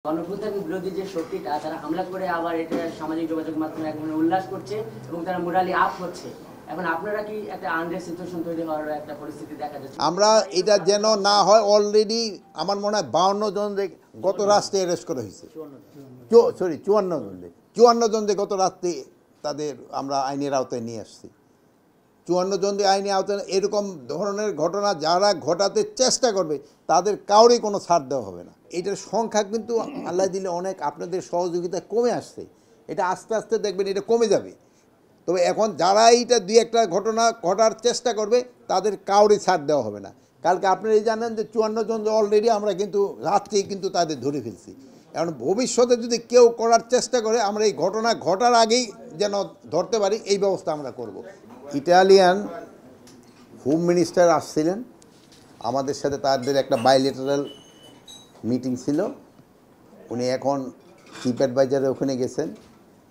গণঅভ্যুত্থান বিরোধী যে শক্তিটা তারা হামলা করে আবার এটা সামাজিক যোগাযোগ মাধ্যমে এক ধরনের উল্লাস করছে এবং তারা মোরালি আপ হচ্ছে। এখন আপনারা কি একটা আনরেস্ট সিচুয়েশন তৈরি হওয়ার একটা পরিস্থিতি দেখা যাচ্ছে? আমরা এটা যেন না হয়, অলরেডি আমার মনে হয় 52 জন গত রাত্রে অ্যারেস্ট করা হয়েছে। 54 জন গত রাত্রে তাদের আমরা আইনের আওতায় নিয়ে আসছি। 54 জন আইনের আওতায়। এরকম ধরনের ঘটনা যারা ঘটাতে চেষ্টা করবে তাদের কাউরই কোনো ছাড় দেওয়া হবে না। এটার সংখ্যা কিন্তু আল্লাহ দিলে অনেক আপনাদের সহযোগিতায় কমে আসছে। এটা আস্তে আস্তে দেখবেন এটা কমে যাবে। তবে এখন যারা এইটা দুই একটা ঘটনা ঘটার চেষ্টা করবে তাদের কাউরই ছাড় দেওয়া হবে না। কালকে আপনারা এই জানেন যে 54 জন অলরেডি আমরা কিন্তু রাত্রেই কিন্তু তাদের ধরে ফেলছি। এখন ভবিষ্যতে যদি কেউ করার চেষ্টা করে আমরা এই ঘটনা ঘটার আগেই যেন ধরতে পারি, এই ব্যবস্থা আমরা করব। ইটালিয়ান হোম মিনিস্টার আসছিলেন আমাদের সাথে, তাদের একটা বাইলেটারাল মিটিং ছিল। উনি এখন চিফ অ্যাডভাইজারে ওখানে গেছেন।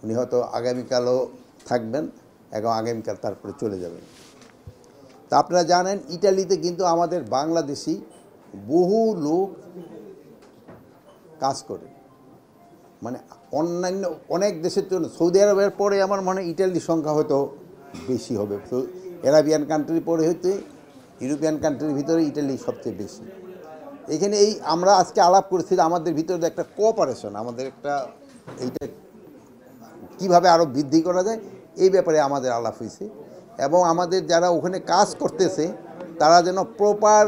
উনি হয়তো আগামীকালও থাকবেন এবং আগামীকাল তারপরে চলে যাবেন। তা আপনারা জানেন ইটালিতে কিন্তু আমাদের বাংলাদেশি বহু লোক কাজ করে, মানে অন্যান্য অনেক দেশের জন্য। সৌদি আরবের পরে আমার মনে হয় ইটালির সংখ্যা হয়তো বেশি হবে। তো আরাবিয়ান কান্ট্রির পরে হইতে ইউরোপিয়ান কান্ট্রির ভিতরে ইটালি সবচেয়ে বেশি। এখানে এই আমরা আজকে আলাপ করেছি আমাদের ভিতরে একটা কোঅপারেশন, আমাদের একটা এইটা কীভাবে আরও বৃদ্ধি করা যায় এই ব্যাপারে আমাদের আলাপ হয়েছে। এবং আমাদের যারা ওখানে কাজ করতেছে তারা যেন প্রপার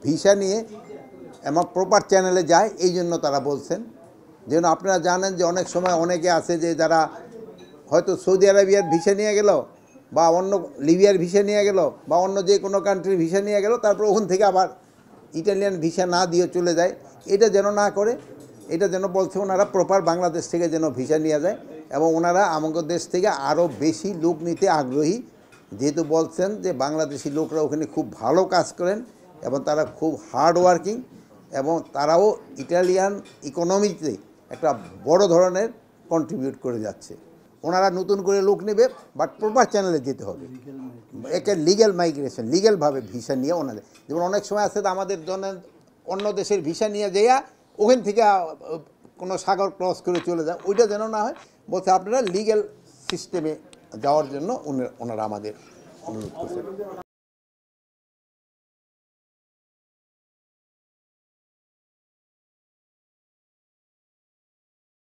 ভিসা নিয়ে এবং প্রপার চ্যানেলে যায়, এই জন্য তারা বলছেন। যেন আপনারা জানেন যে অনেক সময় অনেকে আছে যে যারা হয়তো সৌদি আরবিয়ার ভিসা নিয়ে গেল বা অন্য লিবিয়ার ভিসা নিয়ে গেল বা অন্য যে কোনো কান্ট্রির ভিসা নিয়ে গেল, তারপর ওখান থেকে আবার ইটালিয়ান ভিসা না দিয়ে চলে যায়। এটা যেন না করে, এটা যেন বলছে ওনারা প্রপার বাংলাদেশ থেকে যেন ভিসা নিয়ে যায়। এবং ওনারা আমাদের দেশ থেকে আরও বেশি লোক নিতে আগ্রহী, যেহেতু বলছেন যে বাংলাদেশি লোকরা ওখানে খুব ভালো কাজ করেন এবং তারা খুব হার্ড ওয়ার্কিং এবং তারাও ইটালিয়ান ইকোনমিতে একটা বড় ধরনের কন্ট্রিবিউট করে যাচ্ছে। ওনারা নতুন করে লোক নেবে, বাট প্রপার চ্যানেলে যেতে হবে। একে লিগ্যাল মাইগ্রেশন, লিগ্যালভাবে ভিসা নিয়ে ওনাদের, যেমন অনেক সময় আছে আমাদের জন্য অন্য দেশের ভিসা নিয়ে যাইয়া ওখান থেকে কোনো সাগর ক্রস করে চলে যায়, ওইটা যেন না হয়। বলছে আপনারা লিগ্যাল সিস্টেমে যাওয়ার জন্য ওনারা আমাদের অনুরোধ করছেন।